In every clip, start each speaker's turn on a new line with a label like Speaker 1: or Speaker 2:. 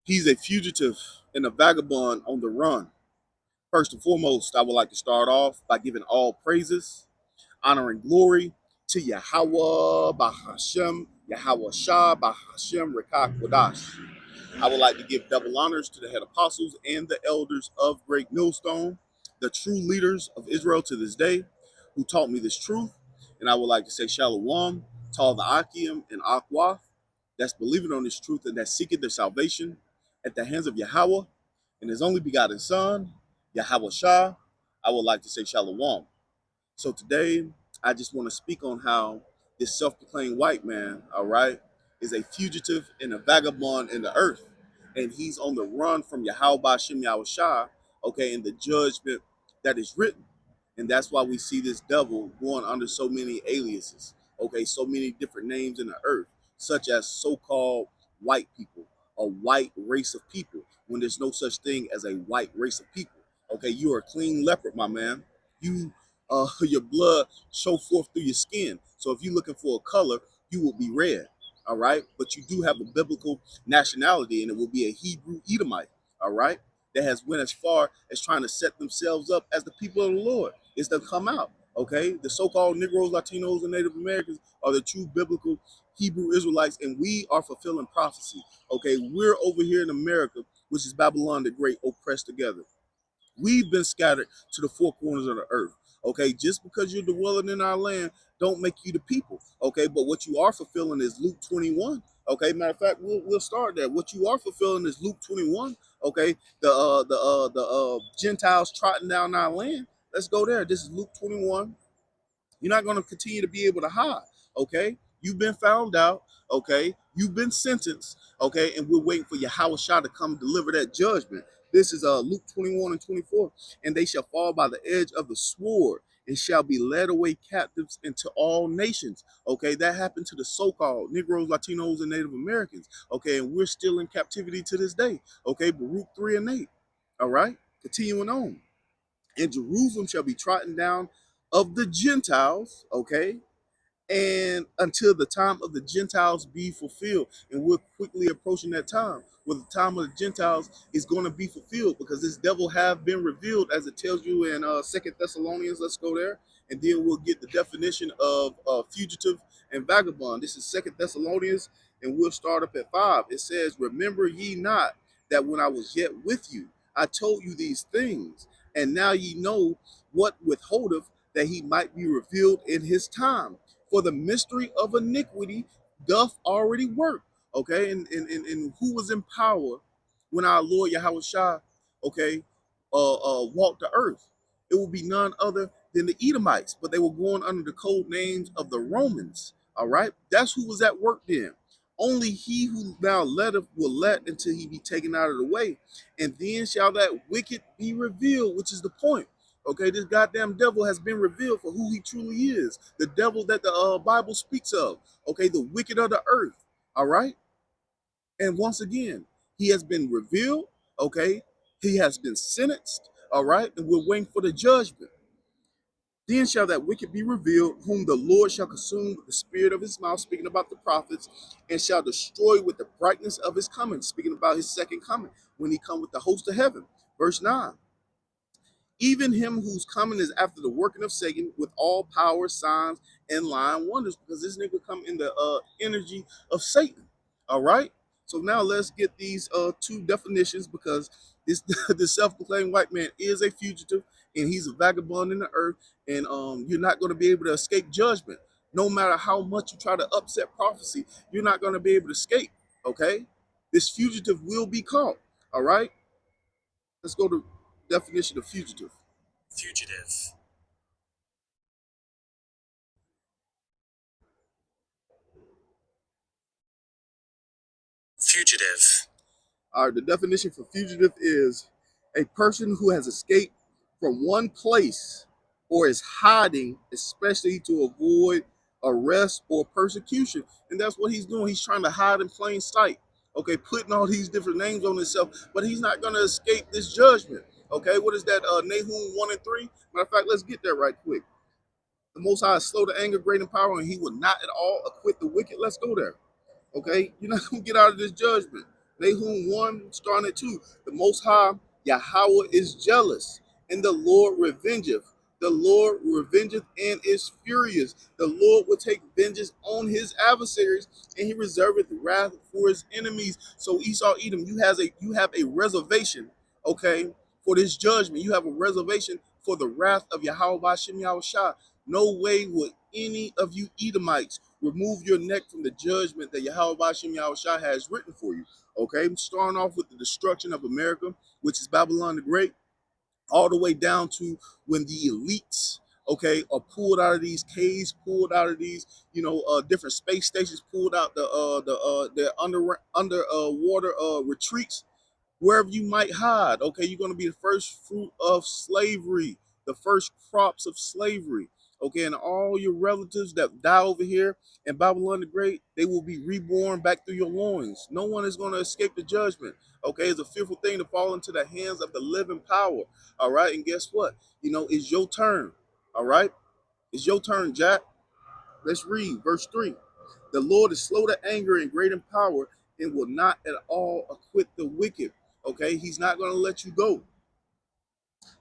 Speaker 1: He's a fugitive and a vagabond on the run. First and foremost, I would like to start off by giving all praises, honor, and glory to Yahawah, Bahashem, Yahawashi, Bahashem, Rekah Kodash. I would like to give double honors to the head apostles and the elders of Great Millstone, the true leaders of Israel to this day, who taught me this truth. And I would like to say Shalom to all the Akim and Akwa that's believing on this truth and that's seeking their salvation at the hands of Yahawah and his only begotten Son, Yahawashi. I would like to say Shalom. So today, I just want to speak on how this self-proclaimed white man, all right, is a fugitive and a vagabond in the earth. And he's on the run from Yahawah Shem Yahawashi, okay, in the judgment that is written. And that's why we see this devil going under so many aliases, okay, so many different names in the earth, such as so-called white people, a white race of people, when there's no such thing as a white race of people. Okay, you are a clean leopard, my man. You your blood show forth through your skin. So if you're looking for a color, you will be red. All right. But you do have a biblical nationality, and it will be a Hebrew Edomite. All right. That has went as far as trying to set themselves up as the people of the Lord. Is to come out. Okay. The so-called Negroes, Latinos, and Native Americans are the true biblical Hebrew Israelites, and we are fulfilling prophecy. Okay. We're over here in America, which is Babylon the Great, oppressed together. We've been scattered to the four corners of the earth. Okay, just because you're dwelling in our land, don't make you the people. Okay, but what you are fulfilling is Luke 21. Okay, matter of fact, we'll start there. What you are fulfilling is Luke 21. Okay, the Gentiles trotting down our land. Let's go there. This is Luke 21. You're not going to continue to be able to hide. Okay, you've been found out. Okay, you've been sentenced. Okay, and we're waiting for Yahawashi to come deliver that judgment. This is Luke 21 and 24. And they shall fall by the edge of the sword and shall be led away captives into all nations. Okay, that happened to the so-called Negroes, Latinos, and Native Americans. Okay, and we're still in captivity to this day. Okay, Baruch 3 and 8. All right, continuing on. And Jerusalem shall be trodden down of the Gentiles, okay, and until the time of the Gentiles be fulfilled. And we're quickly approaching that time where the time of the Gentiles is going to be fulfilled, because this devil have been revealed, as it tells you in Second Thessalonians. Let's go there, and then we'll get the definition of fugitive and vagabond. This is Second Thessalonians, and we'll start up at 5. It says, "Remember ye not that when I was yet with you, I told you these things, and now ye know what withholdeth, that he might be revealed in his time. For the mystery of iniquity doth already work." Okay, and who was in power when our Lord Yahawashi, okay, walked the earth? It will be none other than the Edomites, but they were going under the code names of the Romans. All right, that's who was at work then. Only he who now letteth will let until he be taken out of the way, and then shall that wicked be revealed, which is the point. Okay, this goddamn devil has been revealed for who he truly is. The devil that the Bible speaks of. Okay, the wicked of the earth. All right. And once again, he has been revealed. Okay, he has been sentenced. All right, and we're waiting for the judgment. Then shall that wicked be revealed, whom the Lord shall consume with the spirit of his mouth, speaking about the prophets, and shall destroy with the brightness of his coming, speaking about his second coming, when he come with the host of heaven. Verse 9. Even him whose coming is after the working of Satan with all power, signs, and lying wonders, because this nigga come in the energy of Satan. All right. So now let's get these two definitions, because this the self-proclaimed white man is a fugitive and he's a vagabond in the earth, and you're not going to be able to escape judgment. No matter how much you try to upset prophecy, you're not going to be able to escape. Okay, this fugitive will be caught. All right. Let's go to definition of fugitive.
Speaker 2: Fugitive. Fugitive.
Speaker 1: All right, the definition for fugitive is a person who has escaped from one place or is hiding, especially to avoid arrest or persecution. And that's what he's doing. He's trying to hide in plain sight. Okay, putting all these different names on himself, but he's not going to escape this judgment. Okay, what is that? Nahum 1 and 3. Matter of fact, let's get there right quick. The Most High is slow to anger, great in power, and he will not at all acquit the wicked. Let's go there. Okay, you're not going to get out of this judgment. Nahum 1, starting at 2. The Most High, Yahawah, is jealous, and the Lord revengeth. The Lord revengeth and is furious. The Lord will take vengeance on his adversaries, and he reserveth wrath for his enemies. So Esau, Edom, you have a reservation, okay, for this judgment. You have a reservation for the wrath of Yahawah Shem Yahawashi. No way would any of you Edomites remove your neck from the judgment that Yahawah Shem Yahawashi has written for you. Okay, starting off with the destruction of America, which is Babylon the Great, all the way down to when the elites, okay, are pulled out of these caves, pulled out of these, different space stations, pulled out their water retreats, wherever you might hide. Okay, you're going to be the first fruit of slavery, the first crops of slavery. Okay, and all your relatives that die over here in Babylon the Great, they will be reborn back through your loins. No one is going to escape the judgment. Okay, it's a fearful thing to fall into the hands of the living power. All right, and guess what? It's your turn. All right, it's your turn, Jack. Let's read verse 3. The Lord is slow to anger and great in power and will not at all acquit the wicked. Okay, he's not going to let you go.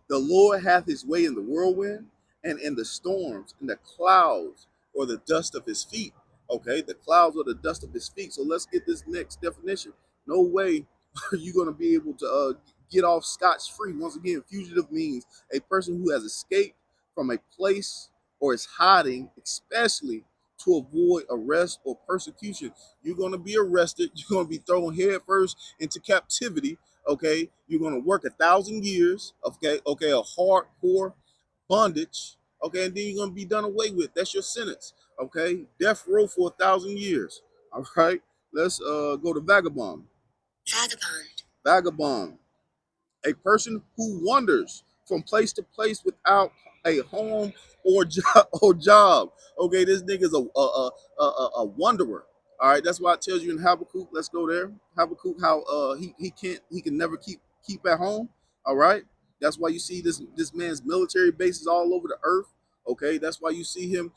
Speaker 1: The Lord hath his way in the whirlwind and in the storms, in the clouds or the dust of his feet. Okay, the clouds or the dust of his feet. So let's get this next definition. No way are you going to be able to get off scotch free. Once again, fugitive means a person who has escaped from a place or is hiding, especially to avoid arrest or persecution. You're going to be arrested. You're going to be thrown headfirst into captivity. Okay, you're going to work 1,000 years. Okay, a hardcore bondage. Okay, and then you're going to be done away with. That's your sentence. Okay, death row for 1,000 years. All right, let's go to vagabond.
Speaker 2: Vagabond.
Speaker 1: Vagabond, a person who wanders from place to place without a home or job. Okay, this nigga's a wanderer. All right, that's why it tells you in Habakkuk. Let's go there. Habakkuk, how he can never keep at home. All right, that's why you see this man's military bases all over the earth. Okay, that's why you see him,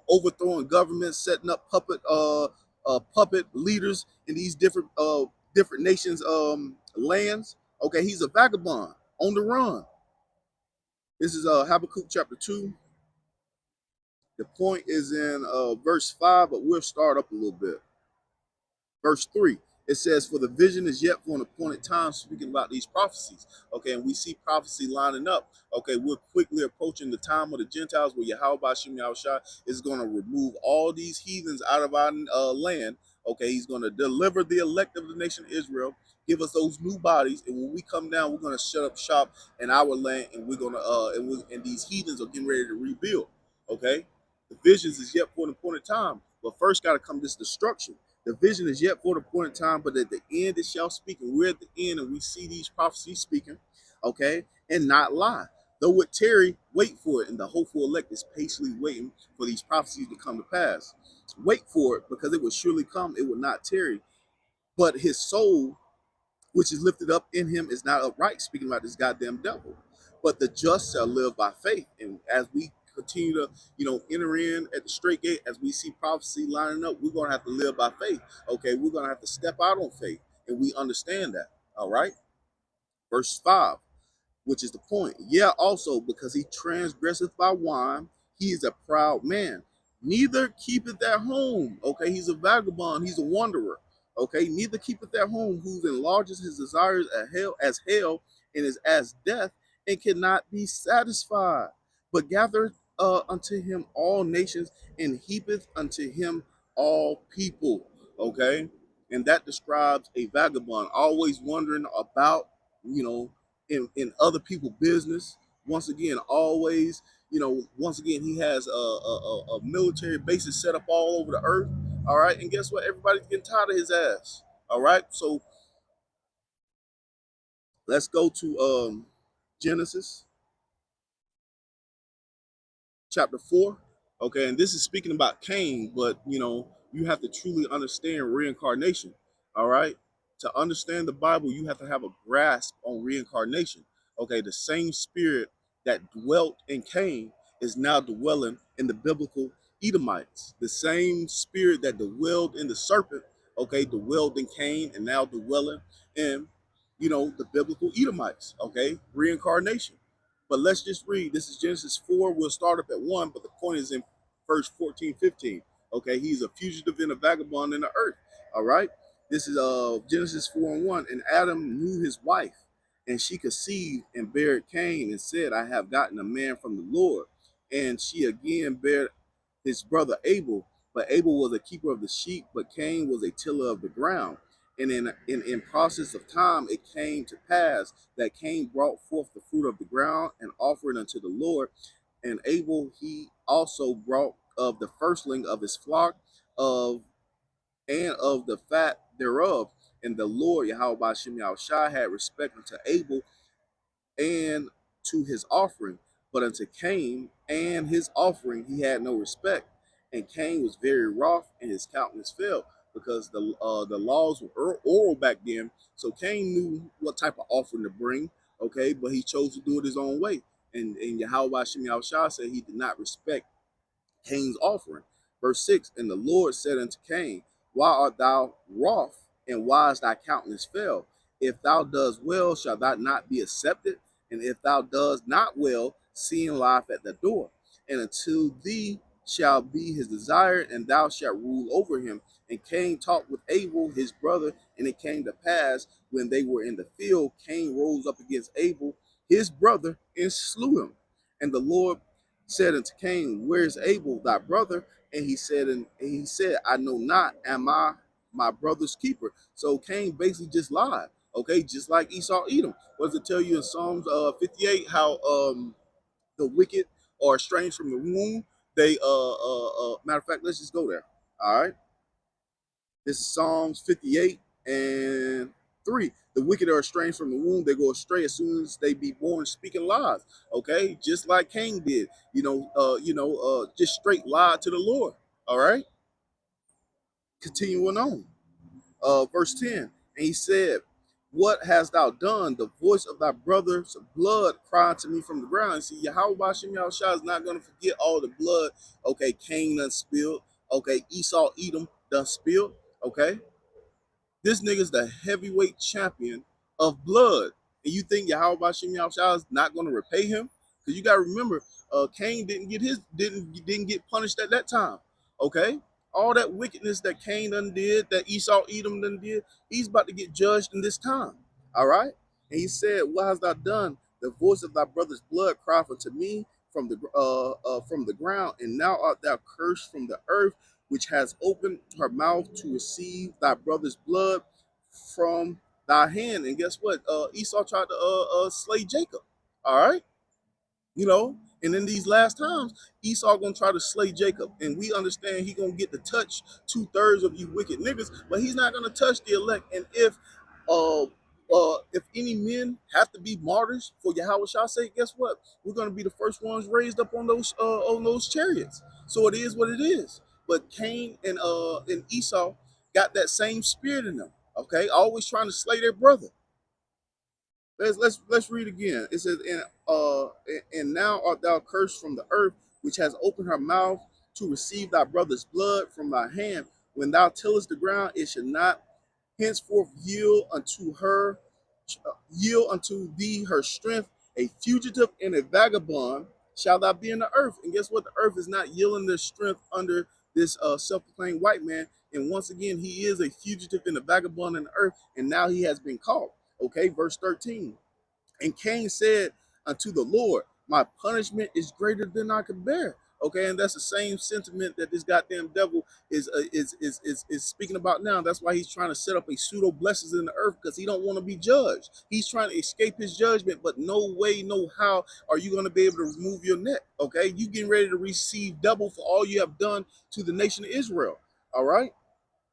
Speaker 1: overthrowing governments, setting up puppet leaders in these different nations lands. Okay, he's a vagabond on the run. This is Habakkuk chapter 2. The point is in verse 5, but we'll start up a little bit. Verse 3, it says, for the vision is yet for an appointed time, speaking about these prophecies. Okay, and we see prophecy lining up. Okay, we're quickly approaching the time of the Gentiles where Yahawah Shem Yahawashi is going to remove all these heathens out of our land. Okay, he's going to deliver the elect of the nation of Israel, give us those new bodies, and when we come down, we're going to shut up shop in our land, and we're going to and these heathens are getting ready to rebuild. Okay, the visions is yet for an appointed time, but first got to come this destruction. The vision is yet for the point in time, but at the end it shall speak. And we're at the end and we see these prophecies speaking, okay, and not lie. Though it tarry, wait for it. And the hopeful elect is patiently waiting for these prophecies to come to pass. Wait for it because it will surely come. It will not tarry. But his soul, which is lifted up in him, is not upright, speaking about this goddamn devil. But the just shall live by faith. And as we continue to, enter in at the straight gate, as we see prophecy lining up, we're going to have to live by faith. Okay, we're going to have to step out on faith. And we understand that. All right. Verse 5, which is the point. Yeah, also because he transgresseth by wine, he is a proud man. Neither keepeth at home. Okay, he's a vagabond, he's a wanderer. Okay, neither keepeth at home, who enlarges his desires as hell and is as death, and cannot be satisfied. But gathereth unto him all nations, and heapeth unto him all people. Okay, and that describes a vagabond, always wandering about, you know, in other people's business. Once again, always, once again, he has a military bases set up all over the earth. All right, and guess what? Everybody's getting tired of his ass. All right, so let's go to Genesis chapter 4. Okay, and this is speaking about Cain, but you have to truly understand reincarnation. All right, to understand the Bible, you have to have a grasp on reincarnation. Okay, the same spirit that dwelt in Cain is now dwelling in the biblical Edomites. The same spirit that dwelled in the serpent, okay, dwelled in Cain and now dwelling in, the biblical Edomites, okay, reincarnation. But let's just read. This is Genesis 4. We'll start up at 1, but the point is in verse 14, 15. Okay, he's a fugitive and a vagabond in the earth. All right. This is Genesis 4 and 1. And Adam knew his wife, and she conceived and bare Cain and said, I have gotten a man from the Lord. And she again bare his brother Abel, but Abel was a keeper of the sheep, but Cain was a tiller of the ground. And in process of time, it came to pass that Cain brought forth the fruit of the ground and offered unto the Lord. And Abel he also brought of the firstling of his flock of and of the fat thereof. And the Lord Yahawashi had respect unto Abel and to his offering, but unto Cain and his offering he had no respect. And Cain was very wroth, and his countenance fell, because the laws were oral back then. So Cain knew what type of offering to bring, okay, but he chose to do it his own way. And Yahawah said he did not respect Cain's offering. Verse 6, and the Lord said unto Cain, why art thou wroth, and why is thy countenance fell? If thou doest well, shall thou not be accepted? And if thou doest not well, sin lieth at the door. And unto thee shall be his desire, and thou shalt rule over him. And Cain talked with Abel his brother, and it came to pass, when they were in the field, Cain rose up against Abel his brother, and slew him. And the Lord said unto Cain, where is Abel thy brother? And he said, I know not, am I my brother's keeper? So Cain basically just lied. Okay, just like Esau Edom. What does it tell you in Psalms 58? How the wicked are estranged from the womb. They matter of fact, let's just go there. All right. This is Psalms 58 and 3. The wicked are estranged from the womb. They go astray as soon as they be born, speaking lies. Okay, just like Cain did. Just straight lie to the Lord. All right. Continuing on. Verse 10. And he said, what hast thou done? The voice of thy brother's blood cried to me from the ground. And see, Yahawah is not going to forget all the blood. Okay, Cain done spilled. Okay, Esau Edom done spilled. Okay. This nigga's the heavyweight champion of blood. And you think Yahawah is not going to repay him? Because you got to remember, Cain didn't get punished at that time. Okay? All that wickedness that Cain done did, that Esau Edom done did, he's about to get judged in this time. All right? And he said, what hast thou done? The voice of thy brother's blood cried unto me from the ground, and now art thou cursed from the earth, which has opened her mouth to receive thy brother's blood from thy hand. And guess what? Esau tried to slay Jacob. All right, and in these last times, Esau gonna try to slay Jacob, and we understand he gonna get to touch 2/3 of you wicked niggas, but he's not gonna touch the elect. And if any men have to be martyrs for Yahawashi sake, guess what? We're gonna be the first ones raised up on those chariots. So it is what it is. But Cain and Esau got that same spirit in them. Okay, always trying to slay their brother. Let's read again. It says, and now art thou cursed from the earth, which has opened her mouth to receive thy brother's blood from thy hand. When thou tillest the ground, it should not henceforth yield unto thee her strength. A fugitive and a vagabond shall thou be in the earth. And guess what? The earth is not yielding their strength under this self-proclaimed white man. And once again, he is a fugitive and a vagabond in the earth, and now he has been caught. Okay, verse 13. And Cain said unto the Lord, my punishment is greater than I can bear. Okay, and that's the same sentiment that this goddamn devil is speaking about now. That's why he's trying to set up a pseudo blessings in the earth, because he don't want to be judged. He's trying to escape his judgment, but no way, no how are you going to be able to remove your neck. Okay, you getting ready to receive double for all you have done to the nation of Israel. All right.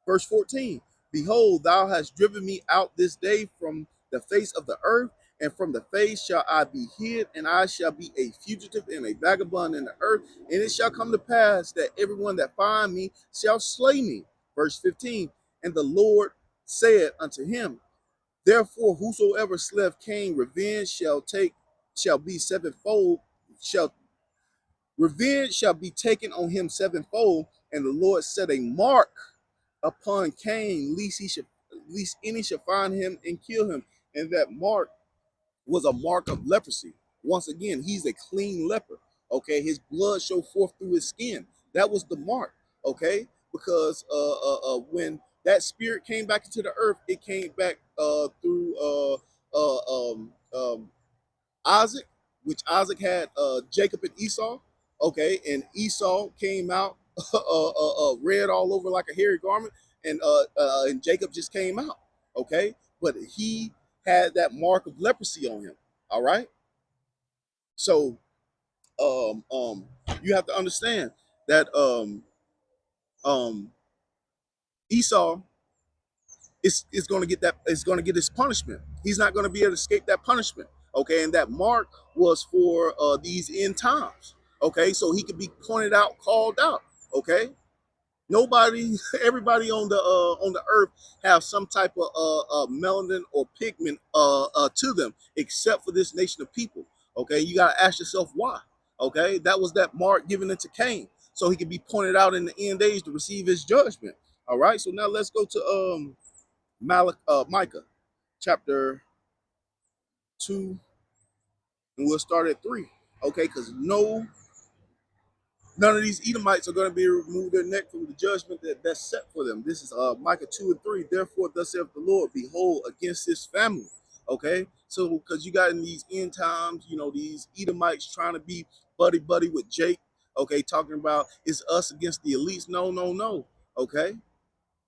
Speaker 1: Verse 14, behold, thou hast driven me out this day from the face of the earth, and from the face shall I be hid, and I shall be a fugitive and a vagabond in the earth. And it shall come to pass that everyone that find me shall slay me. Verse 15, and the Lord said unto him, therefore whosoever slept Cain, shall be sevenfold, shall revenge shall be taken on him sevenfold. And the Lord set a mark upon Cain, least any should find him and kill him. And that mark was a mark of leprosy. Once again, he's a clean leper. Okay, his blood showed forth through his skin. That was the mark. Okay, because when that spirit came back into the earth, it came back through Isaac, which Isaac had Jacob and Esau. Okay, and Esau came out red all over like a hairy garment, and Jacob just came out. Okay, but he had that mark of leprosy on him. All right, so you have to understand that um, Esau is going to get that is going to get his punishment. He's not going to be able to escape that punishment. Okay, and that mark was for these end times. Okay, so he could be pointed out, called out. Okay, nobody, everybody on the earth have some type of melanin or pigment to them, except for this nation of people. Okay, you got to ask yourself why. Okay, that was that mark given into Cain, so he could be pointed out in the end days to receive his judgment. All right, so now let's go to Micah chapter 2, and we'll start at 3. Okay, because none of these Edomites are going to be able to remove their neck from the judgment that's set for them. This is Micah 2 and 3. Therefore, thus saith the Lord, behold, against this family. Okay, so because you got in these end times, you know, these Edomites trying to be buddy buddy with Jake. Okay, talking about it's us against the elites. No, no, no. Okay,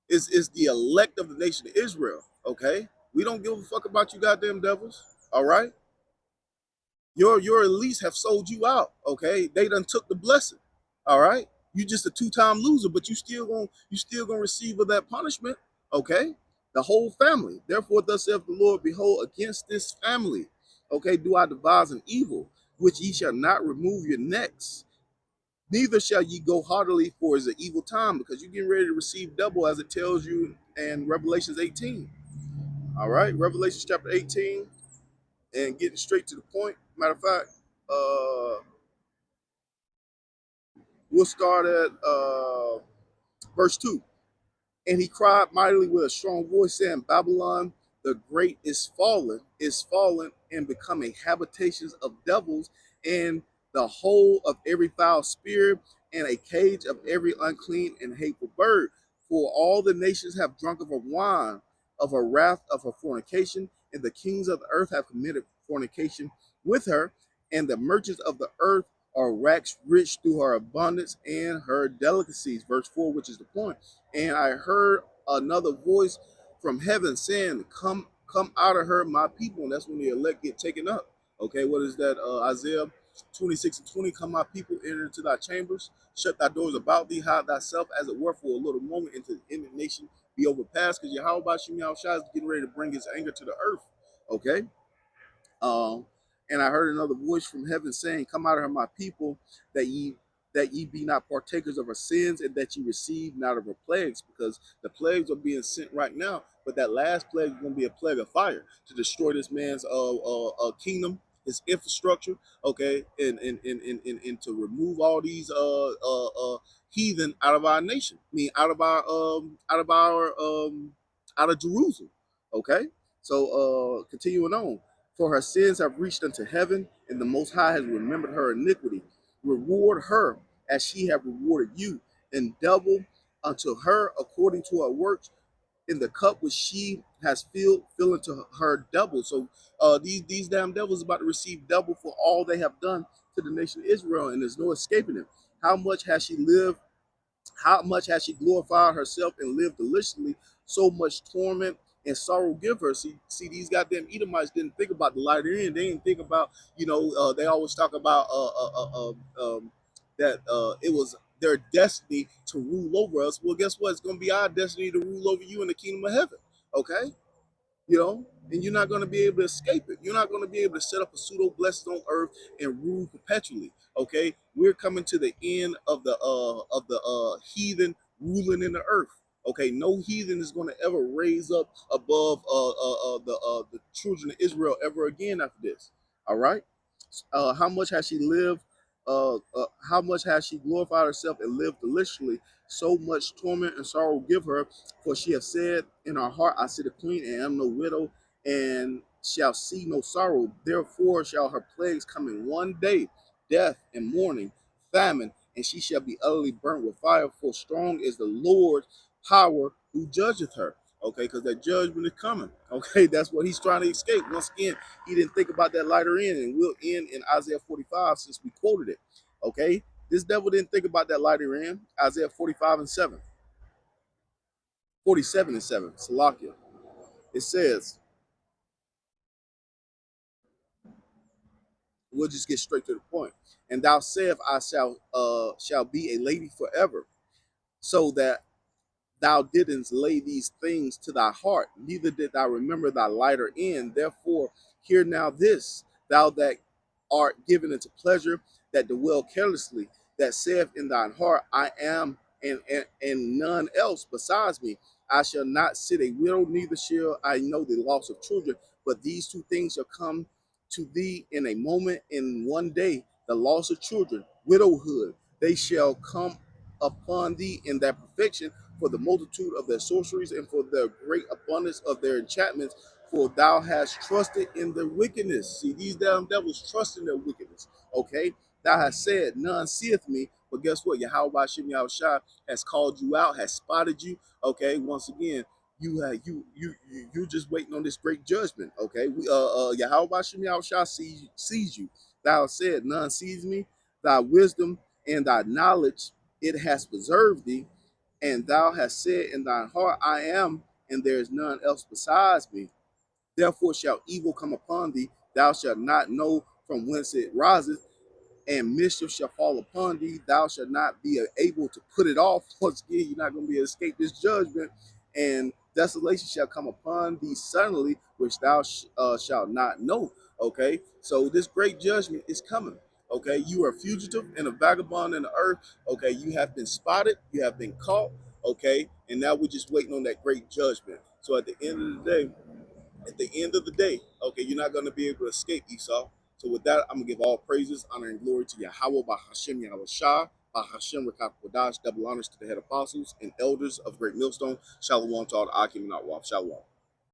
Speaker 1: it's the elect of the nation of Israel. Okay, we don't give a fuck about you goddamn devils. All right, your elites have sold you out. Okay, they done took the blessing. All right, you just a two-time loser, but you still gonna receive of that punishment. Okay, the whole family. Therefore, thus saith the Lord, behold, against this family, okay, do I devise an evil, which ye shall not remove your necks. Neither shall ye go heartily, for it is an evil time, because you're getting ready to receive double, as it tells you in Revelations 18. All right, Revelation chapter 18, and getting straight to the point. Matter of fact, we'll start at verse 2. And he cried mightily with a strong voice, saying, Babylon the great is fallen, and become a habitation of devils, and the hole of every foul spirit, and a cage of every unclean and hateful bird. For all the nations have drunk of her wine, of her wrath, of her fornication, and the kings of the earth have committed fornication with her, and the merchants of the earth are waxed rich through her abundance and her delicacies. Verse 4, which is the point. And I heard another voice from heaven saying, come out of her, my people. And that's when the elect get taken up. Okay, what is that? Isaiah 26 and 20. Come, my people, enter into thy chambers, shut thy doors about thee, hide thyself as it were for a little moment, until the indignation be overpassed. Because Yahawah is getting ready to bring his anger to the earth. Okay. Um, and I heard another voice from heaven saying, Come out of her, my people, that ye be not partakers of her sins, and that ye receive not of her plagues, because the plagues are being sent right now. But that last plague is going to be a plague of fire to destroy this man's kingdom, his infrastructure, okay, and to remove all these heathen out of our nation. I mean, out of Jerusalem. Okay, so continuing on. For her sins have reached unto heaven, and the Most High has remembered her iniquity. Reward her as she have rewarded you, and double unto her according to her works. In the cup which she has filled, fill into her double. So these damn devils about to receive double for all they have done to the nation of Israel, and there's no escaping it. How much has she lived? How much has she glorified herself and lived deliciously? So much torment and sorrow give her. See, these goddamn Edomites didn't think about the lighter end. They didn't think about, they always talk about that it was their destiny to rule over us. Well, guess what? It's going to be our destiny to rule over you in the kingdom of heaven. Okay? And you're not going to be able to escape it. You're not going to be able to set up a pseudo blessing on earth and rule perpetually. Okay, we're coming to the end of the heathen ruling in the earth. Okay, no heathen is going to ever raise up above the children of Israel ever again after this. All right, how much has she lived? how much has she glorified herself and lived deliciously? So much torment and sorrow give her, for she hath said in her heart, I sit a queen and am no widow, and shall see no sorrow. Therefore shall her plagues come in one day, death and mourning, famine, and she shall be utterly burnt with fire. For strong is the Lord's power who judgeth her. Okay, because that judgment is coming. Okay, that's what he's trying to escape. Once again, he didn't think about that lighter end, and we'll end in Isaiah 45 since we quoted it. Okay, this devil didn't think about that lighter end. Isaiah 45 and 7, 47 and 7, Salakia. It says, we'll just get straight to the point. And thou sayest, I shall be a lady forever, so that thou didn't lay these things to thy heart, neither did thou remember thy lighter end. Therefore, hear now this, thou that art given into pleasure, that dwell carelessly, that saith in thine heart, I am, and none else besides me. I shall not sit a widow, neither shall I know the loss of children. But these two things shall come to thee in a moment, in one day, the loss of children, widowhood. They shall come upon thee in that perfection, for the multitude of their sorceries and for the great abundance of their enchantments, for thou hast trusted in their wickedness. See, these damn devils trust in their wickedness. Okay, thou hast said, none seeth me, but guess what? Yahawashi has called you out, has spotted you. Okay, once again, you just waiting on this great judgment. Okay, Yahawashi sees you. Thou hast said, none sees me. Thy wisdom and thy knowledge it has preserved thee, and thou hast said in thine heart, I am, and there is none else besides me. Therefore shall evil come upon thee, thou shalt not know from whence it riseth, and mischief shall fall upon thee. Thou shalt not be able to put it off. Once again, you're not going to be able to escape this judgment. And desolation shall come upon thee suddenly, which thou shalt not know. Okay, so this great judgment is coming. Okay, you are a fugitive and a vagabond in the earth. Okay, you have been spotted, you have been caught. Okay, and now we're just waiting on that great judgment. So at the end of the day, okay, you're not going to be able to escape Esau. So with that, I'm going to give all praises, honor, and glory to Yahawah by Hashem Yahawashi, by Hashem Rakak Kodash, double honors to the head apostles and elders of Great Millstone. Shalom to all the Akim and Awaf. Shalom.